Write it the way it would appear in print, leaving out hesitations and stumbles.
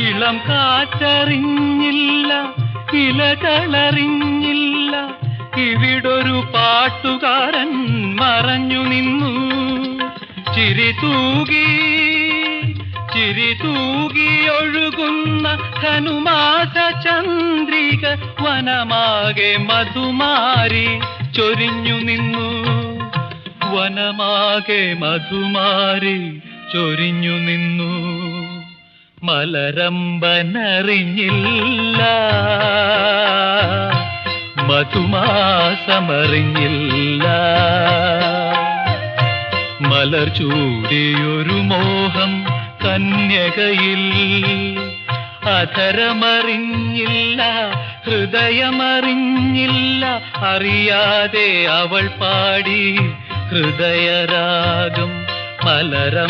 ഇളം കാറ്ററിഞ്ഞില്ല, ഇലകളറിഞ്ഞില്ല, ഇവിടൊരു പാട്ടുകാരൻ മറഞ്ഞു നിന്നു. ചിരി തൂകി ഒഴുകുന്ന ധനുമാസ ചന്ദ്രിക വനമാകെ മധുമാരി ചൊരിഞ്ഞു നിന്നു. വനമാകെ മധുമാരി ചൊരിഞ്ഞു നിന്നു. മലരമ്പനറിഞ്ഞില്ല, മധുമാസമറിഞ്ഞില്ല. മലർ ചൂടിയൊരു മോഹം കന്യകയിൽ. അധരമറിഞ്ഞില്ല, ഹൃദയമറിഞ്ഞില്ല, അറിയാതെ അവൾ പാടി ഹൃദയരാഗം. മലരമ്പനറിഞ്ഞില്ല.